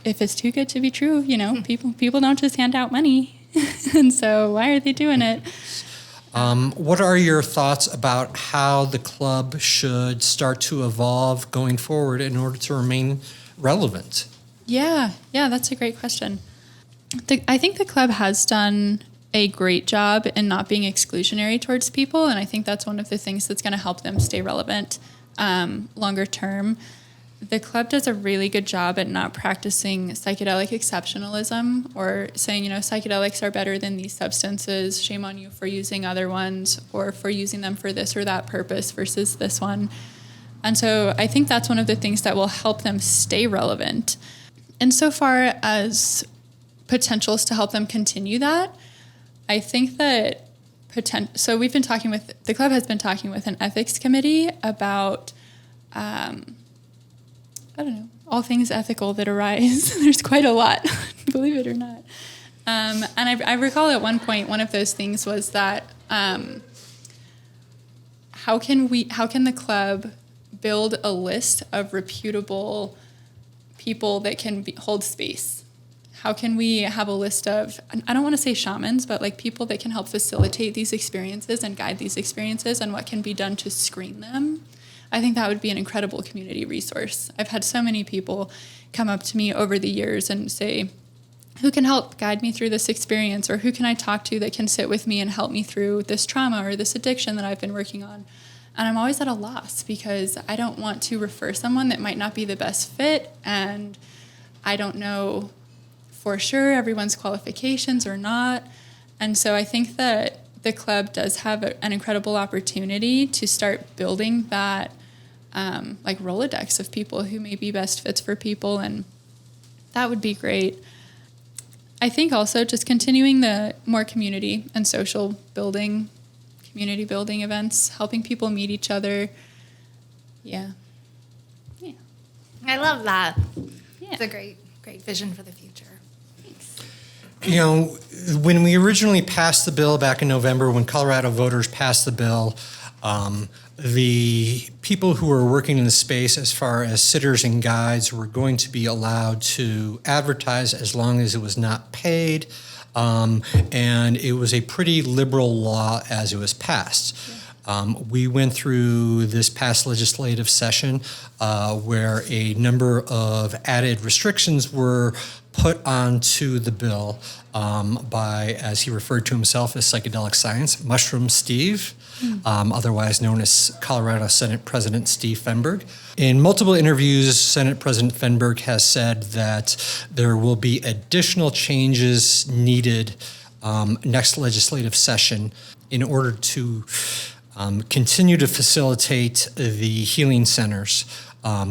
if it's too good to be true, people don't just hand out money. And so why are they doing it? What are your thoughts about how the club should start to evolve going forward in order to remain relevant? Yeah, that's a great question. I think the club has done a great job in not being exclusionary towards people, and I think that's one of the things that's going to help them stay relevant longer term. The club does a really good job at not practicing psychedelic exceptionalism or saying, psychedelics are better than these substances, shame on you for using other ones or for using them for this or that purpose versus this one. And so I think that's one of the things that will help them stay relevant. And so far as potentials to help them continue that, I think that so the club has been talking with an ethics committee about all things ethical that arise. There's quite a lot, believe it or not. And I recall at one point, one of those things was that how can the club build a list of reputable people that can hold space? How can we have a list of, I don't want to say shamans, but like people that can help facilitate these experiences and guide these experiences and what can be done to screen them? I think that would be an incredible community resource. I've had so many people come up to me over the years and say, who can help guide me through this experience, or who can I talk to that can sit with me and help me through this trauma or this addiction that I've been working on? And I'm always at a loss because I don't want to refer someone that might not be the best fit, and I don't know for sure everyone's qualifications or not. And so I think that the club does have an incredible opportunity to start building that like Rolodex of people who may be best fits for people, and that would be great. I think also just continuing the more community and social building, community building events, helping people meet each other. Yeah. I love that. Yeah. It's a great vision for the future. When we originally passed the bill back in November, when Colorado voters passed the bill, the people who were working in the space as far as sitters and guides were going to be allowed to advertise as long as it was not paid. And it was a pretty liberal law as it was passed. We went through this past legislative session where a number of added restrictions were put onto the bill by, as he referred to himself as Psychedelic Science, Mushroom Steve, otherwise known as Colorado Senate President Steve Fenberg. In multiple interviews, Senate President Fenberg has said that there will be additional changes needed next legislative session in order to continue to facilitate the healing centers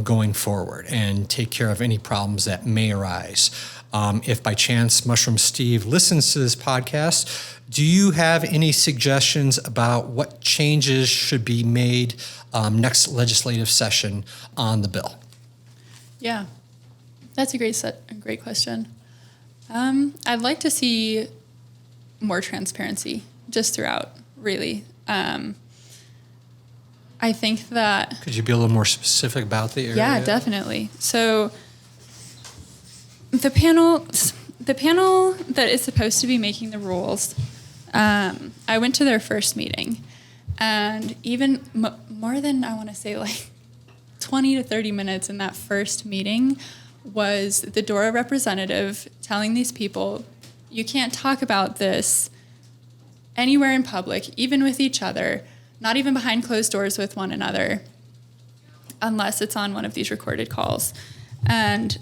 going forward and take care of any problems that may arise. If by chance Mushroom Steve listens to this podcast, do you have any suggestions about what changes should be made next legislative session on the bill? Yeah, that's a great question. I'd like to see more transparency just throughout, really. I think that... Could you be a little more specific about the area? Yeah, definitely. So the panel that is supposed to be making the rules, I went to their first meeting, and even more than, I want to say, like 20 to 30 minutes in that first meeting was the DORA representative telling these people, you can't talk about this anywhere in public, even with each other, not even behind closed doors with one another, unless it's on one of these recorded calls. And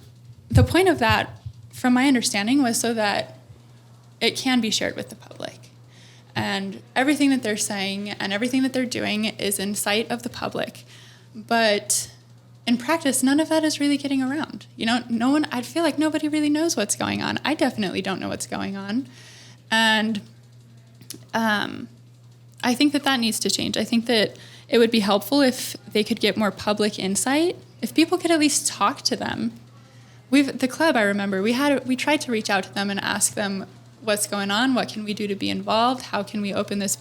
the point of that, from my understanding, was so that it can be shared with the public. And everything that they're saying and everything that they're doing is in sight of the public. But in practice, none of that is really getting around. No one, I feel like nobody really knows what's going on. I definitely don't know what's going on. And I think that needs to change. I think that it would be helpful if they could get more public insight, if people could at least talk to them. The club, I remember, we tried to reach out to them and ask them what's going on, what can we do to be involved, how can we open this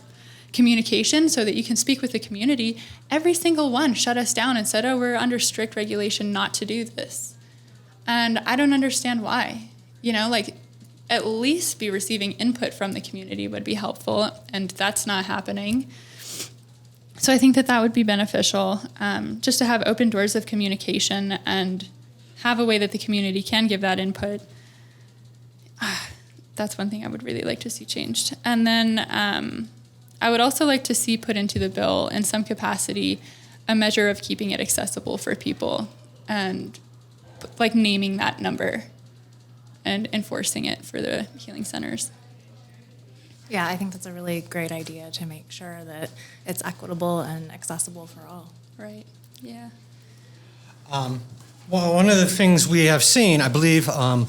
communication so that you can speak with the community. Every single one shut us down and said, we're under strict regulation not to do this. And I don't understand why. Like, at least be receiving input from the community would be helpful, and that's not happening. So I think that would be beneficial, just to have open doors of communication and have a way that the community can give that input. That's one thing I would really like to see changed. And then I would also like to see put into the bill in some capacity a measure of keeping it accessible for people, and like naming that number and enforcing it for the healing centers. Yeah, I think that's a really great idea to make sure that it's equitable and accessible for all. Right, yeah. Well, one of the things we have seen, I believe, a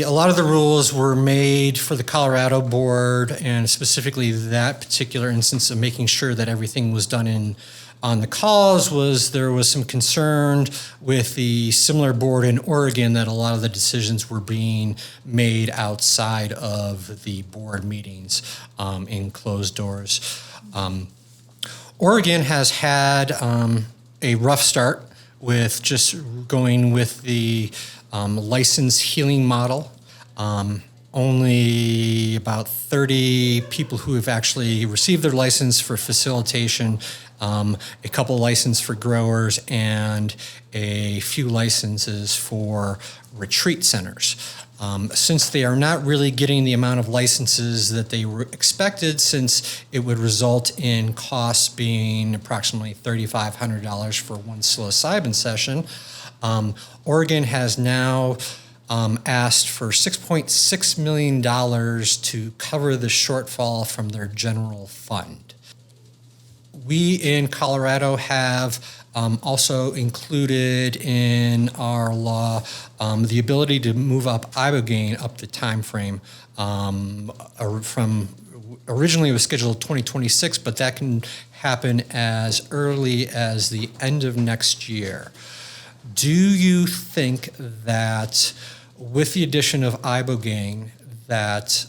lot of the rules were made for the Colorado board, and specifically that particular instance of making sure that everything was done on the calls. There was some concern with the similar board in Oregon that a lot of the decisions were being made outside of the board meetings in closed doors. Oregon has had a rough start with just going with the licensed healing model. Only about 30 people who have actually received their license for facilitation, a couple licenses for growers, and a few licenses for retreat centers. Since they are not really getting the amount of licenses that they were expected, since it would result in costs being approximately $3,500 for one psilocybin session, Oregon has now asked for $6.6 million to cover the shortfall from their general fund. We in Colorado have also included in our law the ability to move up ibogaine up the time frame from originally it was scheduled 2026, but that can happen as early as the end of next year. Do you think that with the addition of ibogaine that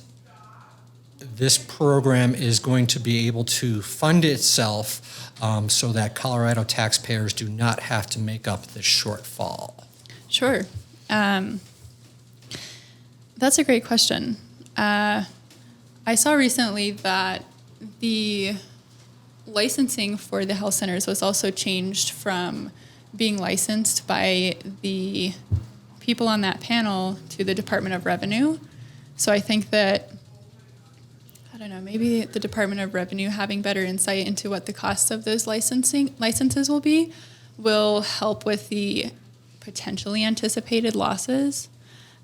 this program is going to be able to fund itself so that Colorado taxpayers do not have to make up the shortfall? Sure. That's a great question. I saw recently that the licensing for the health centers was also changed from being licensed by the people on that panel to the Department of Revenue. So I think that, I don't know, maybe the Department of Revenue having better insight into what the cost of those licenses will help with the potentially anticipated losses.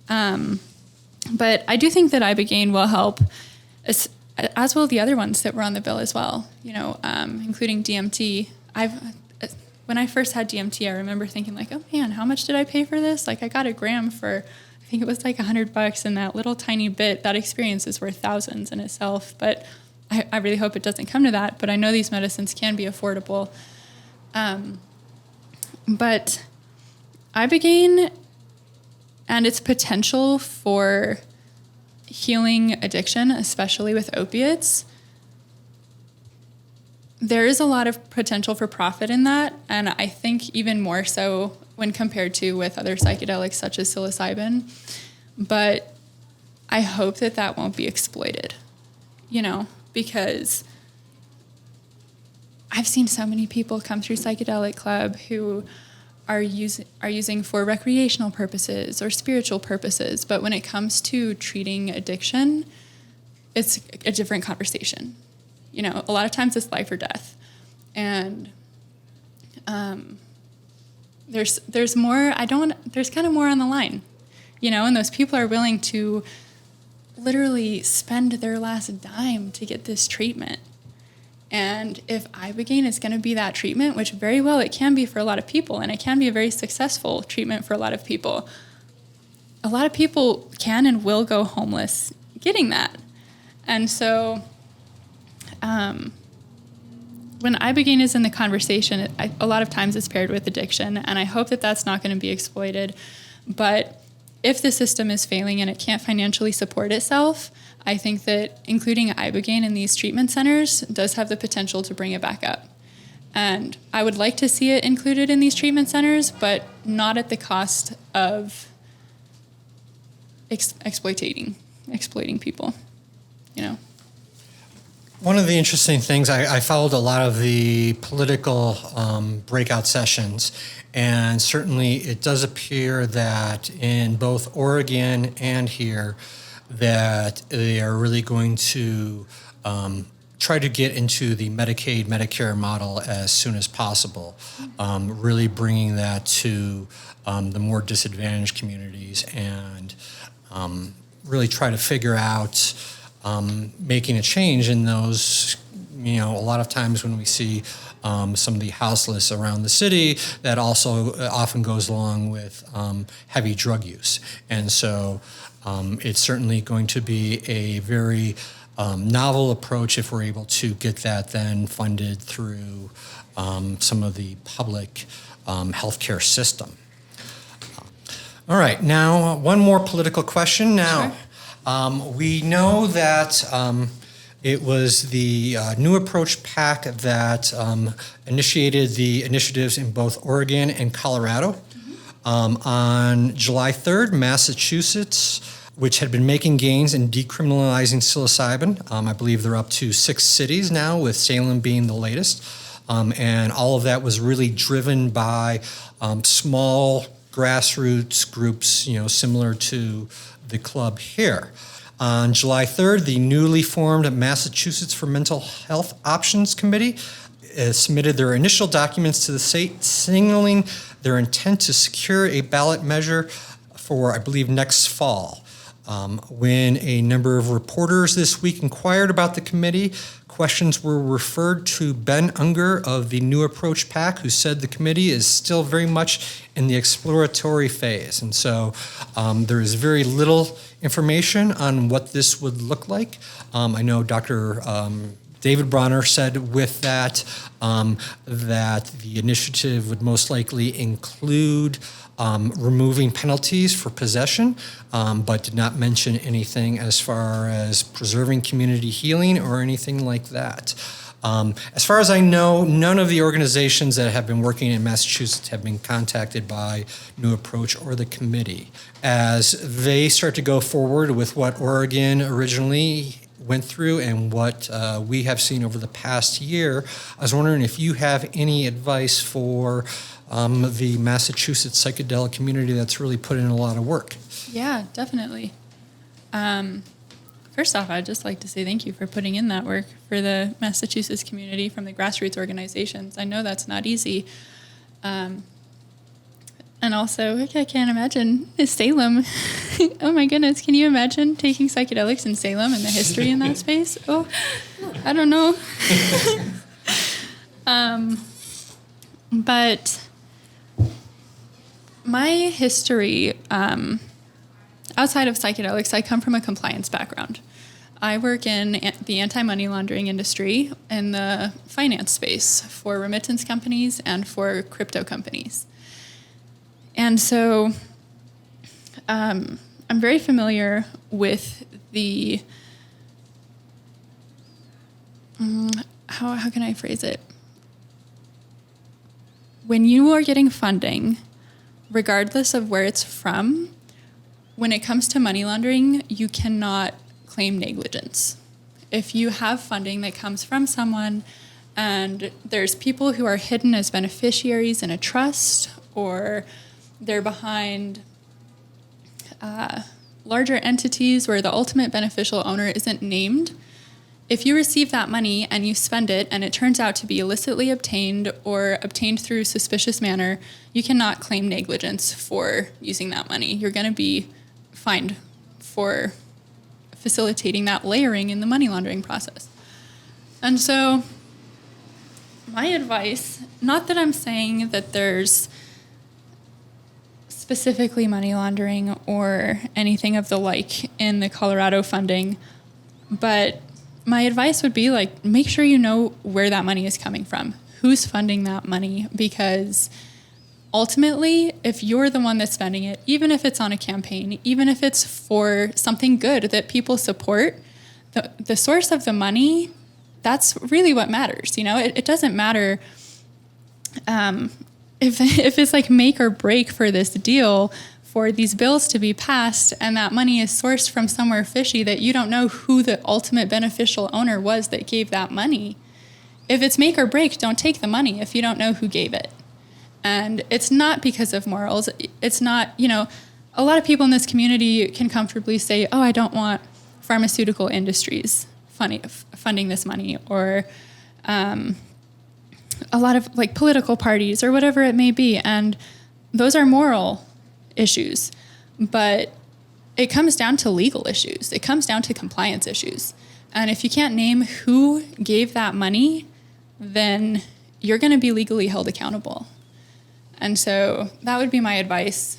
But I do think that ibogaine will help, as will the other ones that were on the bill as well, including DMT. When I first had DMT, I remember thinking like, oh man, how much did I pay for this? Like I got a gram for, I think it was like $100, and that little tiny bit, that experience is worth thousands in itself. But I really hope it doesn't come to that. But I know these medicines can be affordable. But ibogaine and its potential for healing addiction, especially with opiates, there is a lot of potential for profit in that, and I think even more so when compared to with other psychedelics such as psilocybin. But I hope that won't be exploited, because I've seen so many people come through Psychedelic Club who are using for recreational purposes or spiritual purposes, but when it comes to treating addiction, it's a different conversation. A lot of times it's life or death. And there's more, there's kind of more on the line, and those people are willing to literally spend their last dime to get this treatment. And if ibogaine is going to be that treatment, which very well it can be for a lot of people, and it can be a very successful treatment for a lot of people can and will go homeless getting that. And so when ibogaine is in the conversation, a lot of times it's paired with addiction, and I hope that that's not going to be exploited. But if the system is failing and it can't financially support itself, I think that including ibogaine in these treatment centers does have the potential to bring it back up. And I would like to see it included in these treatment centers, but not at the cost of exploiting people, you know. One of the interesting things, I followed a lot of the political breakout sessions, and certainly it does appear that in both Oregon and here, that they are really going to try to get into the Medicaid, Medicare model as soon as possible, really bringing that to the more disadvantaged communities and really try to figure out making a change in those. You know, a lot of times when we see some of the houseless around the city, that also often goes along with heavy drug use. And so it's certainly going to be a very novel approach if we're able to get that then funded through some of the public healthcare system. All right, now one more political question. Now, we know that it was the New Approach PAC that initiated the initiatives in both Oregon and Colorado. On July 3rd, Massachusets, which had been making gains in decriminalizing psilocybin, I believe they're up to 6 cities now, with Salem being the latest. And all of that was really driven by small grassroots groups, you know, similar to the club here. On July 3rd, the newly formed Massachusetts for Mental Health Options Committee submitted their initial documents to the state, signaling their intent to secure a ballot measure for, I believe, next fall. When a number of reporters this week inquired about the committee, questions were referred to Ben Unger of the New Approach PAC, who said the committee is still very much in the exploratory phase. And so there is very little information on what this would look like. I know Dr. David Bronner said with that that the initiative would most likely include removing penalties for possession, but did not mention anything as far as preserving community healing or anything like that. As far as I know, none of the organizations that have been working in Massachusetts have been contacted by New Approach or the committee. As they start to go forward with what Oregon originally went through and what we have seen over the past year, I was wondering if you have any advice for the Massachusetts psychedelic community that's really put in a lot of work. Yeah, definitely. First off, I'd just like to say thank you for putting in that work for the Massachusetts community from the grassroots organizations. I know that's not easy. And also, I can't imagine Salem. Oh my goodness, can you imagine taking psychedelics in Salem and the history in that space? Oh, I don't know. But my history, outside of psychedelics, I come from a compliance background. I work in the anti-money laundering industry in the finance space for remittance companies and for crypto companies. And so I'm very familiar with the, how can I phrase it? When you are getting funding, regardless of where it's from, when it comes to money laundering, you cannot claim negligence. If you have funding that comes from someone and there's people who are hidden as beneficiaries in a trust, or they're behind larger entities where the ultimate beneficial owner isn't named, if you receive that money and you spend it and it turns out to be illicitly obtained or obtained through suspicious manner, you cannot claim negligence for using that money. You're going to be fined for facilitating that layering in the money laundering process. And so my advice, not that I'm saying that there's specifically money laundering or anything of the like in the Colorado funding, but my advice would be, like, make sure you know where that money is coming from, who's funding that money, because ultimately, if you're the one that's spending it, even if it's on a campaign, even if it's for something good that people support, the source of the money, that's really what matters. You know, it doesn't matter if it's like make or break for this deal for these bills to be passed, and that money is sourced from somewhere fishy that you don't know who the ultimate beneficial owner was that gave that money. If it's make or break, don't take the money if you don't know who gave it. And it's not because of morals. It's not, a lot of people in this community can comfortably say, oh, I don't want pharmaceutical industries funding this money, or a lot of like political parties or whatever it may be. And those are moral issues, but it comes down to legal issues. It comes down to compliance issues. And if you can't name who gave that money, then you're going to be legally held accountable. And so that would be my advice.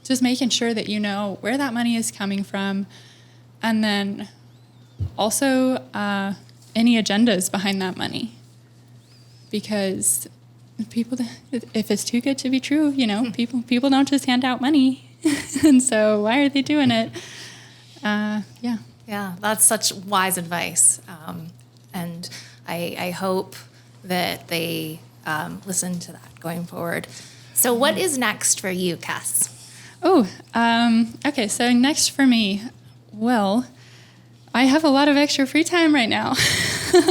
Just making sure that you know where that money is coming from. And then also any agendas behind that money. Because people, if it's too good to be true, people don't just hand out money. And so why are they doing it? Yeah. Yeah, that's such wise advice. And I hope that they listen to that going forward. So what is next for you, Kess? Oh, okay. So next for me, well, I have a lot of extra free time right now.